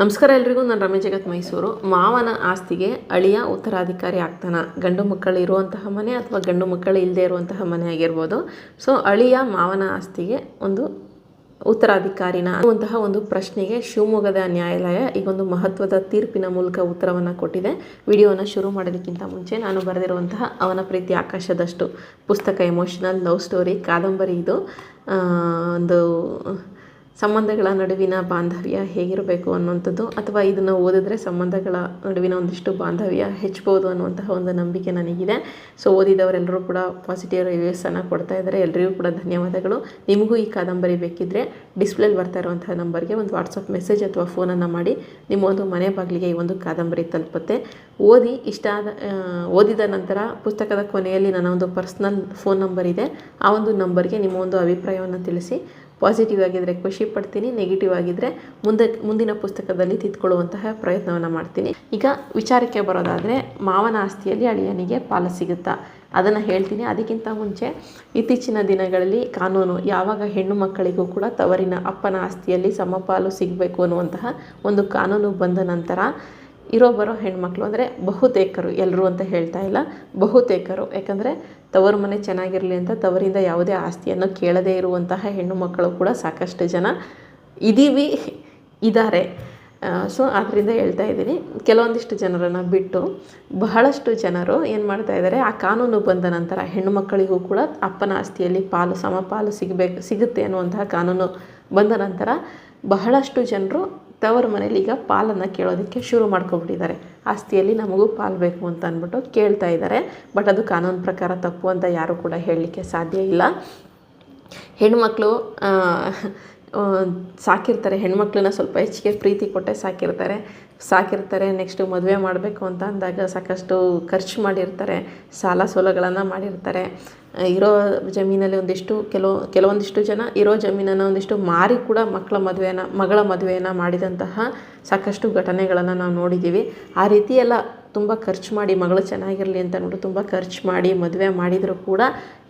ನಮಸ್ಕಾರ ಎಲ್ರಿಗೂ. ನಾನು ರಮೇಶ್ ಜಗತ್ ಮೈಸೂರು. ಮಾವನ ಆಸ್ತಿಗೆ ಅಳಿಯ ಉತ್ತರಾಧಿಕಾರಿ ಆಗ್ತಾನ. ಗಂಡು ಮಕ್ಕಳು ಇರುವಂತಹ ಮನೆ ಅಥವಾ ಗಂಡು ಮಕ್ಕಳು ಇಲ್ಲದೆ ಇರುವಂತಹ ಮನೆ ಆಗಿರ್ಬೋದು. ಸೊ ಅಳಿಯ ಮಾವನ ಆಸ್ತಿಗೆ ಒಂದು ಉತ್ತರಾಧಿಕಾರಿನ ಅನ್ನುವಂತಹ ಒಂದು ಪ್ರಶ್ನೆಗೆ ಶಿವಮೊಗ್ಗದ ನ್ಯಾಯಾಲಯ ಈಗೊಂದು ಮಹತ್ವದ ತೀರ್ಪಿನ ಮೂಲಕ ಉತ್ತರವನ್ನು ಕೊಟ್ಟಿದೆ. ವಿಡಿಯೋವನ್ನು ಶುರು ಮಾಡೋದಕ್ಕಿಂತ ಮುಂಚೆ ನಾನು ಬರೆದಿರುವಂತಹ ಅವನ ಪ್ರೀತಿ ಆಕಾಶದಷ್ಟು ಪುಸ್ತಕ, ಎಮೋಷನಲ್ ಲವ್ ಸ್ಟೋರಿ ಕಾದಂಬರಿ. ಇದು ಒಂದು ಸಂಬಂಧಗಳ ನಡುವಿನ ಬಾಂಧವ್ಯ ಹೇಗಿರಬೇಕು ಅನ್ನುವಂಥದ್ದು, ಅಥವಾ ಇದನ್ನು ಓದಿದ್ರೆ ಸಂಬಂಧಗಳ ನಡುವಿನ ಒಂದಿಷ್ಟು ಬಾಂಧವ್ಯ ಹೆಚ್ಚಬಹುದು ಅನ್ನುವಂತಹ ಒಂದು ನಂಬಿಕೆ ನನಗಿದೆ. ಸೊ ಓದಿದವರೆಲ್ಲರೂ ಕೂಡ ಪಾಸಿಟಿವ್ ರಿವ್ಯೂಸನ್ನು ಕೊಡ್ತಾ ಇದ್ದಾರೆ. ಎಲ್ಲರಿಗೂ ಕೂಡ ಧನ್ಯವಾದಗಳು. ನಿಮಗೂ ಈ ಕಾದಂಬರಿ ಬೇಕಿದ್ದರೆ ಡಿಸ್ಪ್ಲೇಲಿ ಬರ್ತಾ ಇರುವಂತಹ ನಂಬರ್ಗೆ ಒಂದು ವಾಟ್ಸಪ್ ಮೆಸೇಜ್ ಅಥವಾ ಫೋನನ್ನು ಮಾಡಿ ನಿಮ್ಮ ಒಂದು ಮನೆ ಬಾಗಿಲಿಗೆ ಈ ಒಂದು ಕಾದಂಬರಿ ತಲುಪುತ್ತೆ. ಓದಿದ ನಂತರ ಪುಸ್ತಕದ ಕೊನೆಯಲ್ಲಿ ನನ್ನ ಒಂದು ಪರ್ಸ್ನಲ್ ಫೋನ್ ನಂಬರ್ ಇದೆ. ಆ ಒಂದು ನಂಬರ್ಗೆ ನಿಮ್ಮ ಒಂದು ಅಭಿಪ್ರಾಯವನ್ನು ತಿಳಿಸಿ. ಪಾಸಿಟಿವ್ ಆಗಿದ್ದರೆ ಖುಷಿ ಪಡ್ತೀನಿ, ನೆಗೆಟಿವ್ ಆಗಿದ್ದರೆ ಮುಂದಿನ ಪುಸ್ತಕದಲ್ಲಿ ತಿದ್ಕೊಳ್ಳುವಂತಹ ಪ್ರಯತ್ನವನ್ನು ಮಾಡ್ತೀನಿ. ಈಗ ವಿಚಾರಕ್ಕೆ ಬರೋದಾದರೆ, ಮಾವನ ಆಸ್ತಿಯಲ್ಲಿ ಅಳಿಯನಿಗೆ ಪಾಲು ಸಿಗುತ್ತಾ ಅದನ್ನು ಹೇಳ್ತೀನಿ. ಅದಕ್ಕಿಂತ ಮುಂಚೆ ಇತ್ತೀಚಿನ ದಿನಗಳಲ್ಲಿ ಕಾನೂನು ಯಾವಾಗ ಹೆಣ್ಣು ಮಕ್ಕಳಿಗೂ ಕೂಡ ತವರಿನ ಅಪ್ಪನ ಆಸ್ತಿಯಲ್ಲಿ ಸಮಪಾಲು ಸಿಗಬೇಕು ಅನ್ನುವಂತಹ ಒಂದು ಕಾನೂನು ಬಂದ ನಂತರ ಬರೋ ಹೆಣ್ಮಕ್ಳು ಅಂದರೆ ಬಹುತೇಕರು, ಎಲ್ಲರೂ ಅಂತ ಹೇಳ್ತಾ ಇಲ್ಲ, ಬಹುತೇಕರು, ಯಾಕಂದರೆ ತವರು ಮನೆ ಚೆನ್ನಾಗಿರಲಿ ಅಂತ ತವರಿಂದ ಯಾವುದೇ ಆಸ್ತಿಯನ್ನು ಕೇಳದೇ ಇರುವಂತಹ ಹೆಣ್ಣು ಮಕ್ಕಳು ಕೂಡ ಸಾಕಷ್ಟು ಜನ ಇದ್ದಾರೆ. ಸೊ ಆದ್ದರಿಂದ ಹೇಳ್ತಾ ಇದ್ದೀನಿ, ಕೆಲವೊಂದಿಷ್ಟು ಜನರನ್ನು ಬಿಟ್ಟು ಬಹಳಷ್ಟು ಜನರು ಏನು ಮಾಡ್ತಾ ಇದ್ದಾರೆ, ಆ ಕಾನೂನು ಬಂದ ನಂತರ ಹೆಣ್ಣು ಮಕ್ಕಳಿಗೂ ಕೂಡ ಅಪ್ಪನ ಆಸ್ತಿಯಲ್ಲಿ ಸಮಪಾಲು ಸಿಗುತ್ತೆ ಅನ್ನುವಂತಹ ಕಾನೂನು ಬಂದ ನಂತರ ಬಹಳಷ್ಟು ಜನರು ತವರು ಮನೇಲಿ ಈಗ ಪಾಲನ್ನು ಕೇಳೋದಕ್ಕೆ ಶುರು ಮಾಡ್ಕೊಬಿಟ್ಟಿದ್ದಾರೆ. ಆಸ್ತಿಯಲ್ಲಿ ನಮಗೂ ಪಾಲು ಬೇಕು ಅಂತ ಅಂದ್ಬಿಟ್ಟು ಕೇಳ್ತಾ ಇದ್ದಾರೆ. ಬಟ್ ಅದು ಕಾನೂನು ಪ್ರಕಾರ ತಪ್ಪು ಅಂತ ಯಾರೂ ಕೂಡ ಹೇಳಲಿಕ್ಕೆ ಸಾಧ್ಯ ಇಲ್ಲ. ಹೆಣ್ಮಕ್ಳು ಸಾಕಿರ್ತಾರೆ, ಹೆಣ್ಮಕ್ಳನ್ನ ಸ್ವಲ್ಪ ಹೆಚ್ಚಿಗೆ ಪ್ರೀತಿ ಕೊಟ್ಟೆ ಸಾಕಿರ್ತಾರೆ. ನೆಕ್ಸ್ಟು ಮದುವೆ ಮಾಡಬೇಕು ಅಂತ ಅಂದಾಗ ಸಾಕಷ್ಟು ಖರ್ಚು ಮಾಡಿರ್ತಾರೆ, ಸಾಲ ಸೋಲಗಳನ್ನು ಮಾಡಿರ್ತಾರೆ. ಇರೋ ಜಮೀನಲ್ಲಿ ಕೆಲವೊಂದಿಷ್ಟು ಜನ ಇರೋ ಜಮೀನನ್ನು ಒಂದಿಷ್ಟು ಮಾರಿ ಕೂಡ ಮಗಳ ಮದುವೆಯನ್ನು ಮಾಡಿದಂತಹ ಸಾಕಷ್ಟು ಘಟನೆಗಳನ್ನು ನಾವು ನೋಡಿದ್ದೀವಿ. ಆ ರೀತಿ ಎಲ್ಲ ತುಂಬ ಖರ್ಚು ಮಾಡಿ ಮಗಳು ಚೆನ್ನಾಗಿರಲಿ ಅಂತ ಅಂದ್ಬಿಟ್ಟು ತುಂಬ ಖರ್ಚು ಮಾಡಿ ಮದುವೆ ಮಾಡಿದರೂ ಕೂಡ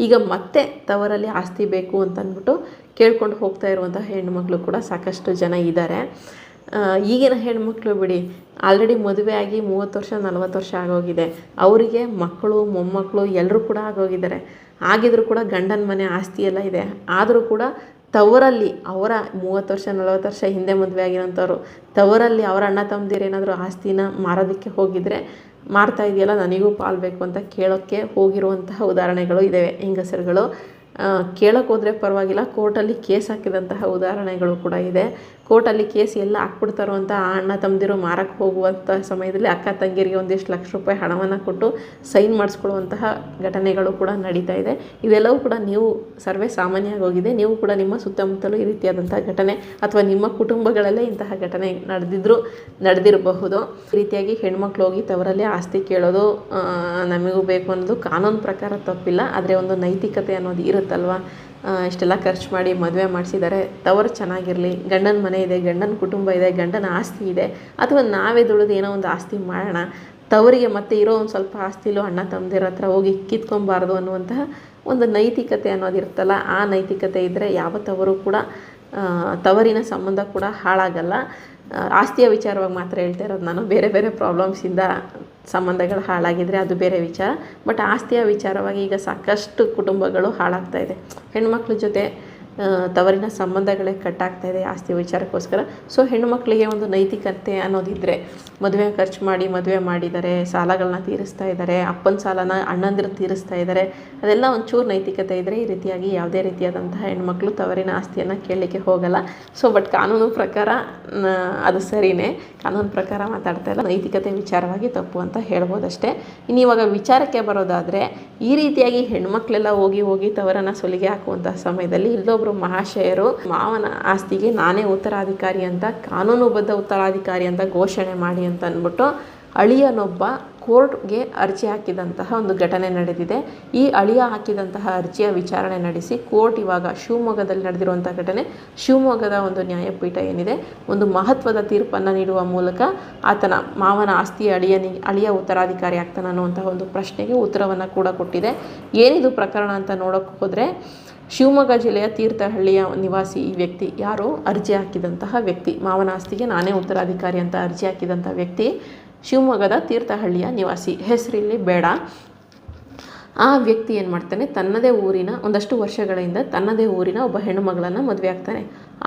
ಈಗ ಮತ್ತೆ ತವರಲ್ಲಿ ಆಸ್ತಿ ಬೇಕು ಅಂತ ಅಂದ್ಬಿಟ್ಟು ಕೇಳ್ಕೊಂಡು ಹೋಗ್ತಾ ಇರುವಂತಹ ಹೆಣ್ಮಕ್ಳು ಕೂಡ ಸಾಕಷ್ಟು ಜನ ಇದ್ದಾರೆ. ಈಗಿನ ಹೆಣ್ಮಕ್ಳು ಬಿಡಿ, ಆಲ್ರೆಡಿ ಮದುವೆ ಆಗಿ 30 ವರ್ಷ 40 ವರ್ಷ ಆಗೋಗಿದೆ. ಅವರಿಗೆ ಮಕ್ಕಳು ಮೊಮ್ಮಕ್ಕಳು ಎಲ್ಲರೂ ಕೂಡ ಆಗೋಗಿದ್ದಾರೆ. ಆಗಿದ್ರೂ ಕೂಡ ಗಂಡನ ಮನೆ ಆಸ್ತಿ ಎಲ್ಲ ಇದೆ. ಆದರೂ ಕೂಡ ತವರಲ್ಲಿ ಅವರ 30 ವರ್ಷ 40 ವರ್ಷ ಹಿಂದೆ ಮದುವೆ ಆಗಿರೋಂಥವ್ರು ತವರಲ್ಲಿ ಅವರ ಅಣ್ಣ ತಮ್ಮದಿರು ಏನಾದರೂ ಆಸ್ತಿನ ಮಾರೋದಕ್ಕೆ ಹೋಗಿದರೆ, ಮಾರ್ತಾ ಇದೆಯಲ್ಲ ನನಗೂ ಪಾಲು ಬೇಕು ಅಂತ ಕೇಳೋಕ್ಕೆ ಹೋಗಿರುವಂತಹ ಉದಾಹರಣೆಗಳು ಇದ್ದಾವೆ. ಹೆಂಗಸರುಗಳು ಕೇಳೋಕ್ಕೆ ಹೋದರೆ ಪರವಾಗಿಲ್ಲ, ಕೋರ್ಟಲ್ಲಿ ಕೇಸ್ ಹಾಕಿದಂತಹ ಉದಾಹರಣೆಗಳು ಕೂಡ ಇದೆ. ಕೋರ್ಟಲ್ಲಿ ಕೇಸ್ ಎಲ್ಲ ಹಾಕ್ಬಿಡ್ತಾರೋ ಅಂತ ಆ ಅಣ್ಣ ತಮ್ಮದಿರು ಮಾರಕ್ಕೆ ಹೋಗುವಂಥ ಸಮಯದಲ್ಲಿ ಅಕ್ಕ ತಂಗಿರಿಗೆ ಒಂದಿಷ್ಟು ಲಕ್ಷ ರೂಪಾಯಿ ಹಣವನ್ನು ಕೊಟ್ಟು ಸೈನ್ ಮಾಡಿಸ್ಕೊಳ್ಳುವಂತಹ ಘಟನೆಗಳು ಕೂಡ ನಡೀತಾ ಇದೆ. ಇದೆಲ್ಲವೂ ಕೂಡ ನೀವು ಸರ್ವೇ ಸಾಮಾನ್ಯವಾಗಿ ಹೋಗಿದೆ. ನೀವು ಕೂಡ ನಿಮ್ಮ ಸುತ್ತಮುತ್ತಲೂ ಈ ರೀತಿಯಾದಂಥ ಘಟನೆ ಅಥವಾ ನಿಮ್ಮ ಕುಟುಂಬಗಳಲ್ಲೇ ಇಂತಹ ಘಟನೆ ನಡೆದಿರಬಹುದು. ಈ ರೀತಿಯಾಗಿ ಹೆಣ್ಮಕ್ಳು ಹೋಗಿ ತವರಲ್ಲಿ ಆಸ್ತಿ ಕೇಳೋದು ನಮಗೂ ಬೇಕು ಅನ್ನೋದು ಕಾನೂನು ಪ್ರಕಾರ ತಪ್ಪಿಲ್ಲ. ಆದರೆ ಒಂದು ನೈತಿಕತೆ ಅನ್ನೋದು ಇರುತ್ತಲ್ವ. ಇಷ್ಟೆಲ್ಲ ಖರ್ಚು ಮಾಡಿ ಮದುವೆ ಮಾಡಿಸಿದ್ದಾರೆ, ತವರು ಚೆನ್ನಾಗಿರಲಿ, ಗಂಡನ ಮನೆ ಇದೆ, ಗಂಡನ ಕುಟುಂಬ ಇದೆ, ಗಂಡನ ಆಸ್ತಿ ಇದೆ, ಅಥವಾ ನಾವೇ ದುಡಿದು ಏನೋ ಒಂದು ಆಸ್ತಿ ಮಾಡೋಣ, ತವರಿಗೆ ಮತ್ತೆ ಇರೋ ಒಂದು ಸ್ವಲ್ಪ ಆಸ್ತಿಲೂ ಅಣ್ಣ ತಮ್ಮದಿರ ಹತ್ರ ಹೋಗಿ ಕಿತ್ಕೊಬಾರ್ದು ಅನ್ನುವಂತಹ ಒಂದು ನೈತಿಕತೆ ಅನ್ನೋದಿರುತ್ತಲ್ಲ. ಆ ನೈತಿಕತೆ ಇದ್ದರೆ ಯಾವತ್ತವರು ಕೂಡ ತವರಿನ ಸಂಬಂಧ ಕೂಡ ಹಾಳಾಗಲ್ಲ. ಆಸ್ತಿಯ ವಿಚಾರವಾಗಿ ಮಾತ್ರ ಹೇಳ್ತಾ ಇರೋದು ನಾನು. ಬೇರೆ ಬೇರೆ ಪ್ರಾಬ್ಲಮ್ಸಿಂದ ಸಂಬಂಧಗಳು ಹಾಳಾಗಿದ್ದರೆ ಅದು ಬೇರೆ ವಿಚಾರ. ಬಟ್ ಆಸ್ತಿಯ ವಿಚಾರವಾಗಿ ಈಗ ಸಾಕಷ್ಟು ಕುಟುಂಬಗಳು ಹಾಳಾಗ್ತಾ ಇದೆ. ಹೆಣ್ಮಕ್ಳ ಜೊತೆ ತವರಿನ ಸಂಬಂಧಗಳೇ ಕಟ್ಟಾಗ್ತಾ ಇದೆ ಆಸ್ತಿ ವಿಚಾರಕ್ಕೋಸ್ಕರ. ಸೊ ಹೆಣ್ಣುಮಕ್ಕಳಿಗೆ ಒಂದು ನೈತಿಕತೆ ಅನ್ನೋದಿದ್ದರೆ, ಮದುವೆ ಖರ್ಚು ಮಾಡಿ ಮದುವೆ ಮಾಡಿದ್ದಾರೆ, ಸಾಲಗಳನ್ನ ತೀರಿಸ್ತಾ ಇದ್ದಾರೆ, ಅಪ್ಪನ ಸಾಲನ ಅಣ್ಣಂದಿರು ತೀರಿಸ್ತಾ ಇದ್ದಾರೆ, ಅದೆಲ್ಲ ಒಂಚೂರು ನೈತಿಕತೆ ಇದ್ದರೆ ಈ ರೀತಿಯಾಗಿ ಯಾವುದೇ ರೀತಿಯಾದಂತಹ ಹೆಣ್ಮಕ್ಳು ತವರಿನ ಆಸ್ತಿಯನ್ನು ಕೇಳಲಿಕ್ಕೆ ಹೋಗಲ್ಲ. ಸೊ ಬಟ್ ಕಾನೂನು ಪ್ರಕಾರ ಅದು ಸರಿಯೇ, ಕಾನೂನು ಪ್ರಕಾರ ಮಾತಾಡ್ತಾ ಇಲ್ಲ, ನೈತಿಕತೆ ವಿಚಾರವಾಗಿ ತಪ್ಪು ಅಂತ ಹೇಳ್ಬೋದಷ್ಟೇ. ಇನ್ನು ಇವಾಗ ವಿಚಾರಕ್ಕೆ ಬರೋದಾದರೆ, ಈ ರೀತಿಯಾಗಿ ಹೆಣ್ಮಕ್ಳೆಲ್ಲ ಹೋಗಿ ತವರನ್ನು ಸುಲಿಗೆ ಹಾಕುವಂತಹ ಸಮಯದಲ್ಲಿ ಇಲ್ಲೊಬ್ಬರು ಮಹಾಶಯರು ಮಾವನ ಆಸ್ತಿಗೆ ನಾನೇ ಉತ್ತರಾಧಿಕಾರಿ ಅಂತ, ಕಾನೂನುಬದ್ಧ ಉತ್ತರಾಧಿಕಾರಿ ಅಂತ ಘೋಷಣೆ ಮಾಡಿ ಅಂತ ಅಂದ್ಬಿಟ್ಟು ಅಳಿಯನೊಬ್ಬ ಕೋರ್ಟ್ಗೆ ಅರ್ಜಿ ಹಾಕಿದಂತಹ ಒಂದು ಘಟನೆ ನಡೆದಿದೆ. ಈ ಅಳಿಯ ಹಾಕಿದಂತಹ ಅರ್ಜಿಯ ವಿಚಾರಣೆ ನಡೆಸಿ ಕೋರ್ಟ್ ಇವಾಗ ಶಿವಮೊಗ್ಗದಲ್ಲಿ ನಡೆದಿರುವಂಥ ಘಟನೆ, ಶಿವಮೊಗ್ಗದ ಒಂದು ನ್ಯಾಯಪೀಠ ಏನಿದೆ, ಒಂದು ಮಹತ್ವದ ತೀರ್ಪನ್ನು ನೀಡುವ ಮೂಲಕ ಆತನ ಮಾವನ ಆಸ್ತಿಯ ಅಳಿಯ ಉತ್ತರಾಧಿಕಾರಿ ಆಗ್ತಾನೆ ಅನ್ನುವಂತಹ ಒಂದು ಪ್ರಶ್ನೆಗೆ ಉತ್ತರವನ್ನು ಕೂಡ ಕೊಟ್ಟಿದೆ. ಏನಿದು ಪ್ರಕರಣ ಅಂತ ನೋಡೋಕ್ಕೆ ಹೋದರೆ, ಶಿವಮೊಗ್ಗ ಜಿಲ್ಲೆಯ ತೀರ್ಥಹಳ್ಳಿಯ ನಿವಾಸಿ ಈ ವ್ಯಕ್ತಿ ಯಾರು ಅರ್ಜಿ ಹಾಕಿದಂತಹ ವ್ಯಕ್ತಿ, ಮಾವನ ಆಸ್ತಿಗೆ ನಾನೇ ಉತ್ತರಾಧಿಕಾರಿ ಅಂತ ಅರ್ಜಿ ಹಾಕಿದಂಥ ವ್ಯಕ್ತಿ ಶಿವಮೊಗ್ಗದ ತೀರ್ಥಹಳ್ಳಿಯ ನಿವಾಸಿ, ಹೆಸರಿಲ್ಲಿ ಬೇಡ. ಆ ವ್ಯಕ್ತಿ ಏನು ಮಾಡ್ತಾನೆ, ತನ್ನದೇ ಊರಿನ ಒಂದಷ್ಟು ವರ್ಷಗಳಿಂದ ತನ್ನದೇ ಊರಿನ ಒಬ್ಬ ಹೆಣ್ಣು ಮಗಳನ್ನು ಮದುವೆ ಆಗ್ತಾನೆ.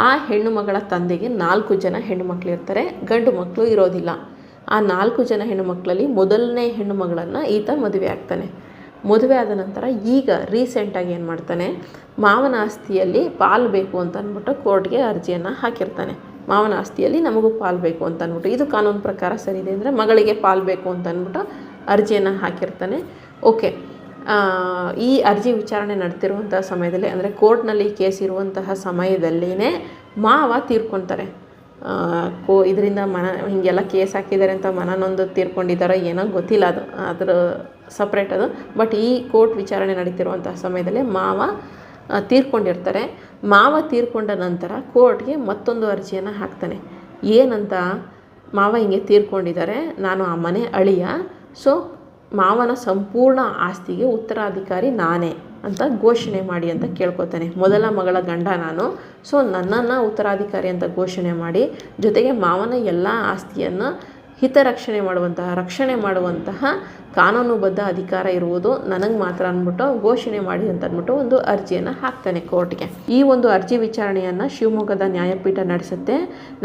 ಆ ಹೆಣ್ಣು ಮಗಳ ತಂದೆಗೆ 4 ಜನ ಹೆಣ್ಣು ಮಕ್ಕಳು ಇರ್ತಾರೆ, ಗಂಡು ಮಕ್ಕಳು ಇರೋದಿಲ್ಲ. ಆ 4 ಜನ ಹೆಣ್ಣು ಮಕ್ಕಳಲ್ಲಿ ಮೊದಲನೇ ಹೆಣ್ಣು ಮಗಳನ್ನು ಈತ ಮದುವೆ ಆಗ್ತಾನೆ. ಮದುವೆ ಆದ ನಂತರ ಈಗ ರೀಸೆಂಟಾಗಿ ಏನು ಮಾಡ್ತಾನೆ, ಮಾವನ ಆಸ್ತಿಯಲ್ಲಿ ಪಾಲು ಬೇಕು ಅಂತ ಅಂದ್ಬಿಟ್ಟು ಕೋರ್ಟ್ಗೆ ಅರ್ಜಿಯನ್ನು ಹಾಕಿರ್ತಾನೆ. ಮಾವನ ಆಸ್ತಿಯಲ್ಲಿ ನಮಗೂ ಪಾಲು ಬೇಕು ಅಂತ ಅಂದ್ಬಿಟ್ಟು, ಇದು ಕಾನೂನು ಪ್ರಕಾರ ಸರಿ ಇದೆ ಅಂದರೆ ಮಗಳಿಗೆ ಪಾಲು ಬೇಕು ಅಂತ ಅಂದ್ಬಿಟ್ಟು ಅರ್ಜಿಯನ್ನು ಹಾಕಿರ್ತಾನೆ. ಓಕೆ, ಈ ಅರ್ಜಿ ವಿಚಾರಣೆ ನಡೆತಿರುವಂಥ ಸಮಯದಲ್ಲಿ ಅಂದರೆ ಕೋರ್ಟ್ನಲ್ಲಿ ಕೇಸ್ ಇರುವಂತಹ ಸಮಯದಲ್ಲಿನೇ ಮಾವ ತೀರ್ಕೊತಾರೆ. ಇದರಿಂದ ಹೀಗೆಲ್ಲ ಕೇಸ್ ಹಾಕಿದ್ದಾರೆ ಅಂತ ಮನನೊಂದು ತೀರ್ಕೊಂಡಿದ್ದಾರೋ ಏನೋ ಗೊತ್ತಿಲ್ಲ, ಅದ್ರ ಸಪ್ರೇಟ್ ಅದು. ಬಟ್ ಈ ಕೋರ್ಟ್ ವಿಚಾರಣೆ ನಡೀತಿರುವಂತಹ ಸಮಯದಲ್ಲಿ ಮಾವ ತೀರ್ಕೊಂಡಿರ್ತಾರೆ. ಮಾವ ತೀರ್ಕೊಂಡ ನಂತರ ಕೋರ್ಟ್ಗೆ ಮತ್ತೊಂದು ಅರ್ಜಿಯನ್ನು ಹಾಕ್ತಾನೆ. ಏನಂತ, ಮಾವ ಹಿಂಗೆ ತೀರ್ಕೊಂಡಿದ್ದಾರೆ, ನಾನು ಆ ಮನೆ ಅಳಿಯ, ಸೊ ಮಾವನ ಸಂಪೂರ್ಣ ಆಸ್ತಿಗೆ ಉತ್ತರಾಧಿಕಾರಿ ನಾನೇ ಅಂತ ಘೋಷಣೆ ಮಾಡಿ ಅಂತ ಕೇಳ್ಕೊತಾನೆ. ಮೊದಲ ಮಗಳ ಗಂಡ ನಾನು, ಸೊ ನನ್ನನ್ನು ಉತ್ತರಾಧಿಕಾರಿ ಅಂತ ಘೋಷಣೆ ಮಾಡಿ, ಜೊತೆಗೆ ಮಾವನ ಎಲ್ಲ ಆಸ್ತಿಯನ್ನು ರಕ್ಷಣೆ ಮಾಡುವಂತಹ ಕಾನೂನುಬದ್ಧ ಅಧಿಕಾರ ಇರುವುದು ನನಗೆ ಮಾತ್ರ ಅಂದ್ಬಿಟ್ಟು ಘೋಷಣೆ ಮಾಡಿ ಅಂತ ಅಂದ್ಬಿಟ್ಟು ಒಂದು ಅರ್ಜಿಯನ್ನು ಹಾಕ್ತಾನೆ ಕೋರ್ಟ್ಗೆ. ಈ ಒಂದು ಅರ್ಜಿ ವಿಚಾರಣೆಯನ್ನು ಶಿವಮೊಗ್ಗದ ನ್ಯಾಯಪೀಠ ನಡೆಸುತ್ತೆ.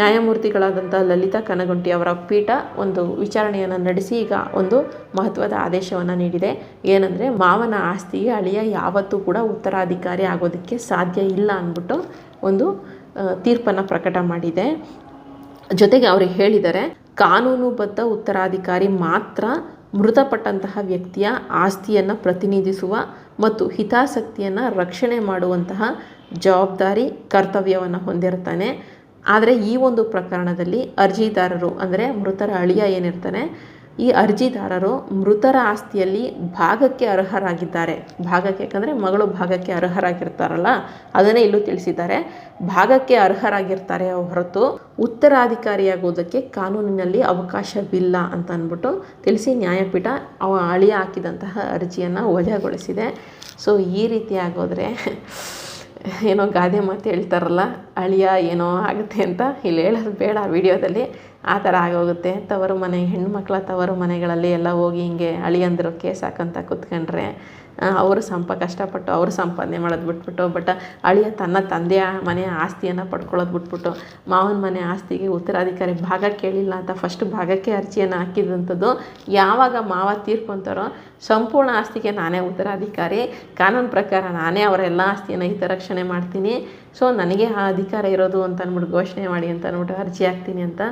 ನ್ಯಾಯಮೂರ್ತಿಗಳಾದಂಥ ಲಲಿತಾ ಕನಗುಂಟಿ ಅವರ ಪೀಠ ಒಂದು ವಿಚಾರಣೆಯನ್ನು ನಡೆಸಿ ಈಗ ಒಂದು ಮಹತ್ವದ ಆದೇಶವನ್ನು ನೀಡಿದೆ. ಏನಂದರೆ, ಮಾವನ ಆಸ್ತಿಗೆ ಅಳಿಯ ಯಾವತ್ತೂ ಕೂಡ ಉತ್ತರಾಧಿಕಾರಿ ಆಗೋದಕ್ಕೆ ಸಾಧ್ಯ ಇಲ್ಲ ಅಂದ್ಬಿಟ್ಟು ಒಂದು ತೀರ್ಪನ್ನು ಪ್ರಕಟ ಮಾಡಿದೆ. ಜೊತೆಗೆ ಅವ್ರಿಗೆ ಹೇಳಿದ್ದಾರೆ, ಕಾನೂನುಬದ್ಧ ಉತ್ತರಾಧಿಕಾರಿ ಮಾತ್ರ ಮೃತಪಟ್ಟಂತಹ ವ್ಯಕ್ತಿಯ ಆಸ್ತಿಯನ್ನು ಪ್ರತಿನಿಧಿಸುವ ಮತ್ತು ಹಿತಾಸಕ್ತಿಯನ್ನು ರಕ್ಷಣೆ ಮಾಡುವಂತಹ ಜವಾಬ್ದಾರಿ ಕರ್ತವ್ಯವನ್ನು ಹೊಂದಿರ್ತಾನೆ. ಆದರೆ ಈ ಒಂದು ಪ್ರಕರಣದಲ್ಲಿ ಅರ್ಜಿದಾರರು ಅಂದರೆ ಮೃತರ ಅಳಿಯ ಏನಿರ್ತಾನೆ, ಈ ಅರ್ಜಿದಾರರು ಮೃತರ ಆಸ್ತಿಯಲ್ಲಿ ಭಾಗಕ್ಕೆ ಅರ್ಹರಾಗಿದ್ದಾರೆ. ಭಾಗಕ್ಕೆ ಯಾಕಂದರೆ ಮಗಳು ಭಾಗಕ್ಕೆ ಅರ್ಹರಾಗಿರ್ತಾರಲ್ಲ, ಅದನ್ನೇ ಇಲ್ಲೂ ತಿಳಿಸಿದ್ದಾರೆ. ಭಾಗಕ್ಕೆ ಅರ್ಹರಾಗಿರ್ತಾರೆ ಹೊರತು ಉತ್ತರಾಧಿಕಾರಿಯಾಗೋದಕ್ಕೆ ಕಾನೂನಿನಲ್ಲಿ ಅವಕಾಶವಿಲ್ಲ ಅಂತ ಅಂದ್ಬಿಟ್ಟು ತಿಳಿಸಿ ನ್ಯಾಯಪೀಠ ಅಳಿಯ ಹಾಕಿದಂತಹ ಅರ್ಜಿಯನ್ನು ವಜಾಗೊಳಿಸಿದೆ. ಸೊ ಈ ರೀತಿ ಆಗೋದ್ರೆ ಏನೋ ಗಾದೆ ಮಾತು ಹೇಳ್ತಾರಲ್ಲ, ಅಳಿಯ ಏನೋ ಆಗುತ್ತೆ ಅಂತ, ಇಲ್ಲಿ ಹೇಳೋದು ಬೇಡ ವಿಡಿಯೋದಲ್ಲಿ, ಆ ಥರ ಆಗೋಗುತ್ತೆ. ತವರು ಮನೆ ಹೆಣ್ಣುಮಕ್ಳ ತವರು ಮನೆಗಳಲ್ಲಿ ಎಲ್ಲ ಹೋಗಿ ಹಿಂಗೆ ಅಳಿಯಂದ್ರು ಕೇಸ್ ಹಾಕಂತ ಕೂತ್ಕೊಂಡ್ರೆ ಅವರು ಕಷ್ಟಪಟ್ಟು ಅವರು ಸಂಪಾದನೆ ಮಾಡೋದು ಬಿಟ್ಬಿಟ್ಟು, ಬಟ್ ಅಳಿಯ ತನ್ನ ತಂದೆಯ ಮನೆಯ ಆಸ್ತಿಯನ್ನು ಪಡ್ಕೊಳ್ಳೋದು ಬಿಟ್ಬಿಟ್ಟು ಮಾವನ ಮನೆ ಆಸ್ತಿಗೆ ಉತ್ತರಾಧಿಕಾರಿ ಭಾಗ ಕೇಳಿಲ್ಲ ಅಂತ ಫಸ್ಟ್ ಭಾಗಕ್ಕೆ ಅರ್ಜಿಯನ್ನು ಹಾಕಿದಂಥದ್ದು. ಯಾವಾಗ ಮಾವ ತೀರ್ಕೊಂತಾರೋ ಸಂಪೂರ್ಣ ಆಸ್ತಿಗೆ ನಾನೇ ಉತ್ತರಾಧಿಕಾರಿ, ಕಾನೂನು ಪ್ರಕಾರ ನಾನೇ ಅವರೆಲ್ಲ ಆಸ್ತಿಯನ್ನು ಹಿತರಕ್ಷಣೆ ಮಾಡ್ತೀನಿ, ಸೊ ನನಗೆ ಆ ಅಧಿಕಾರ ಇರೋದು ಅಂತ ಅಂದ್ಬಿಟ್ಟು ಘೋಷಣೆ ಮಾಡಿ ಅಂತ ಅಂದ್ಬಿಟ್ಟು ಅರ್ಜಿ ಹಾಕ್ತೀನಿ ಅಂತ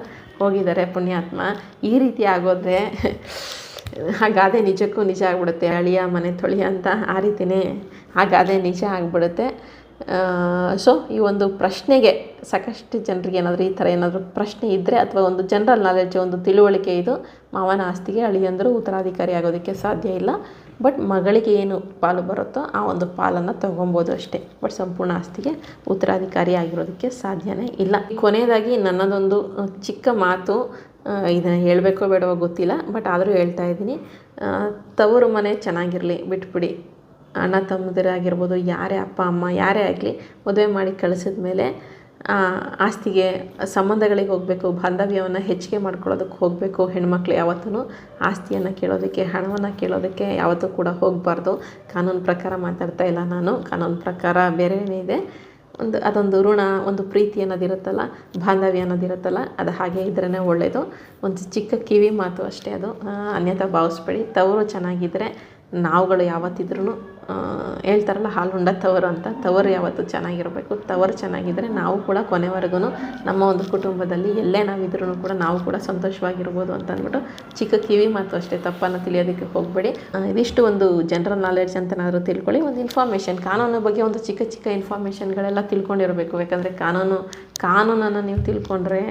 ಹೋಗಿದ್ದಾರೆ ಪುಣ್ಯಾತ್ಮ. ಈ ರೀತಿ ಆಗೋದ್ರೆ ಆ ಗಾದೆ ನಿಜಕ್ಕೂ ನಿಜ ಆಗಿಬಿಡುತ್ತೆ, ಅಳಿಯ ಮನೆ ತೊಳಿಯ ಅಂತ. ಆ ರೀತಿಯೇ ಆ ಗಾದೆ ನಿಜ ಆಗಿಬಿಡುತ್ತೆ. ಸೊ ಈ ಒಂದು ಪ್ರಶ್ನೆಗೆ ಸಾಕಷ್ಟು ಜನರಿಗೆ ಏನಾದರೂ ಈ ಥರ ಏನಾದರೂ ಪ್ರಶ್ನೆ ಇದ್ದರೆ ಅಥವಾ ಒಂದು ಜನರಲ್ ನಾಲೆಡ್ಜ್ ಒಂದು ತಿಳುವಳಿಕೆ, ಇದು ಮಾವನ ಆಸ್ತಿಗೆ ಅಳಿಯಂದರು ಉತ್ತರಾಧಿಕಾರಿ ಆಗೋದಕ್ಕೆ ಸಾಧ್ಯ ಇಲ್ಲ, ಬಟ್ ಮಗಳಿಗೆ ಏನು ಪಾಲು ಬರುತ್ತೋ ಆ ಒಂದು ಪಾಲನ್ನು ತೊಗೊಬೋದು ಅಷ್ಟೇ, ಬಟ್ ಸಂಪೂರ್ಣ ಆಸ್ತಿಗೆ ಉತ್ತರಾಧಿಕಾರಿ ಆಗಿರೋದಕ್ಕೆ ಸಾಧ್ಯನೇ ಇಲ್ಲ. ಕೊನೆಯದಾಗಿ ನನ್ನದೊಂದು ಚಿಕ್ಕ ಮಾತು, ಇದನ್ನು ಹೇಳಬೇಕೋ ಬೇಡವೋ ಗೊತ್ತಿಲ್ಲ, ಬಟ್ ಆದರೂ ಹೇಳ್ತಾ ಇದ್ದೀನಿ. ತವರು ಮನೆ ಚೆನ್ನಾಗಿರಲಿ, ಬಿಟ್ಬಿಡಿ. ಅಣ್ಣ ತಮ್ಮದಿರಾಗಿರ್ಬೋದು, ಯಾರೇ ಅಪ್ಪ ಅಮ್ಮ ಯಾರೇ ಆಗಲಿ, ಮದುವೆ ಮಾಡಿ ಕಳಿಸಿದ ಮೇಲೆ ಆಸ್ತಿಗೆ ಸಂಬಂಧಗಳಿಗೆ ಹೋಗಬೇಕು, ಬಾಂಧವ್ಯವನ್ನು ಹೆಚ್ಚಿಗೆ ಮಾಡ್ಕೊಳ್ಳೋದಕ್ಕೆ ಹೋಗಬೇಕು. ಹೆಣ್ಮಕ್ಳು ಯಾವತ್ತೂ ಆಸ್ತಿಯನ್ನು ಕೇಳೋದಕ್ಕೆ, ಹಣವನ್ನು ಕೇಳೋದಕ್ಕೆ ಯಾವತ್ತೂ ಕೂಡ ಹೋಗಬಾರ್ದು. ಕಾನೂನು ಪ್ರಕಾರ ಮಾತಾಡ್ತಾ ಇಲ್ಲ ನಾನು, ಕಾನೂನು ಪ್ರಕಾರ ಬೇರೆಯೇ ಇದೆ. ಅದೊಂದು ಋಣ, ಒಂದು ಪ್ರೀತಿ ಅನ್ನೋದಿರುತ್ತಲ್ಲ, ಬಾಂಧವ್ಯ ಅನ್ನೋದಿರುತ್ತಲ್ಲ, ಅದು ಹಾಗೆ ಇದ್ರೇ ಒಳ್ಳೆಯದು. ಒಂದು ಚಿಕ್ಕ ಕಿವಿ ಮಾತು ಅಷ್ಟೇ ಅದು, ಅನ್ಯತಾ ಭಾವಿಸ್ಬೇಡಿ. ತವರು ಚೆನ್ನಾಗಿದ್ದರೆ ನಾವುಗಳು ಯಾವತ್ತಿದ್ರೂ ಹೇಳ್ತಾರಲ್ಲ, ಹಾಲುಂಡ ತವರು ಅಂತ, ತವರು ಯಾವತ್ತೂ ಚೆನ್ನಾಗಿರಬೇಕು. ತವರು ಚೆನ್ನಾಗಿದ್ದರೆ ನಾವು ಕೂಡ ಕೊನೆವರೆಗೂ ನಮ್ಮ ಒಂದು ಕುಟುಂಬದಲ್ಲಿ ಎಲ್ಲೇ ನಾವಿದ್ರೂ ಕೂಡ ನಾವು ಕೂಡ ಸಂತೋಷವಾಗಿರ್ಬೋದು ಅಂತ ಅಂದ್ಬಿಟ್ಟು ಚಿಕ್ಕ ಕಿವಿ ಮಾತು ಅಷ್ಟೇ, ತಪ್ಪನ್ನು ತಿಳಿಯೋದಕ್ಕೆ ಹೋಗಬೇಡಿ. ಇದಿಷ್ಟು ಒಂದು ಜನರಲ್ ನಾಲೆಡ್ಜ್ ಅಂತನಾದರೂ ತಿಳ್ಕೊಳ್ಳಿ. ಒಂದು ಇನ್ಫಾರ್ಮೇಷನ್, ಕಾನೂನು ಬಗ್ಗೆ ಒಂದು ಚಿಕ್ಕ ಚಿಕ್ಕ ಇನ್ಫಾರ್ಮೇಷನ್ಗಳೆಲ್ಲ ತಿಳ್ಕೊಂಡಿರಬೇಕು. ಯಾಕಂದರೆ ಕಾನೂನನ್ನು ನೀವು ತಿಳ್ಕೊಂಡ್ರೆ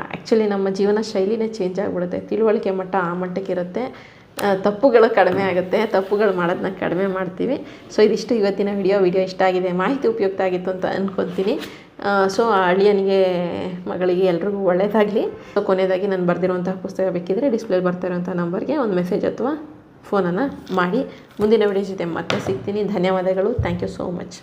ಆ್ಯಕ್ಚುಲಿ ನಮ್ಮ ಜೀವನ ಶೈಲಿನೇ ಚೇಂಜ್ ಆಗಿಬಿಡುತ್ತೆ. ತಿಳುವಳಿಕೆ ಮಟ್ಟ ಆ ಮಟ್ಟಕ್ಕೆ ಇರುತ್ತೆ, ತಪ್ಪುಗಳು ಕಡಿಮೆ ಆಗುತ್ತೆ, ತಪ್ಪುಗಳು ಮಾಡೋದನ್ನ ಕಡಿಮೆ ಮಾಡ್ತೀವಿ. ಸೊ ಇದಿಷ್ಟು ಇವತ್ತಿನ ವಿಡಿಯೋ ಇಷ್ಟ ಆಗಿದೆ, ಮಾಹಿತಿ ಉಪಯುಕ್ತ ಆಗಿತ್ತು ಅಂತ ಅಂದ್ಕೊತೀನಿ. ಸೊ ಅಳಿಯನಿಗೆ ಮಗಳಿಗೆ ಎಲ್ರಿಗೂ ಒಳ್ಳೆಯದಾಗಲಿ. ಸೊ ಕೊನೆಯದಾಗಿ ನಾನು ಬರೆದಿರುವಂತಹ ಪುಸ್ತಕ ಬೇಕಿದ್ದರೆ ಡಿಸ್ಪ್ಲೇ ಬರ್ತಾ ಇರೋಂಥ ನಂಬರ್ಗೆ ಒಂದು ಮೆಸೇಜ್ ಅಥವಾ ಫೋನನ್ನು ಮಾಡಿ. ಮುಂದಿನ ವಿಡಿಯೋ ಜೊತೆ ಮತ್ತೆ ಸಿಗ್ತೀನಿ. ಧನ್ಯವಾದಗಳು. Thank you so much.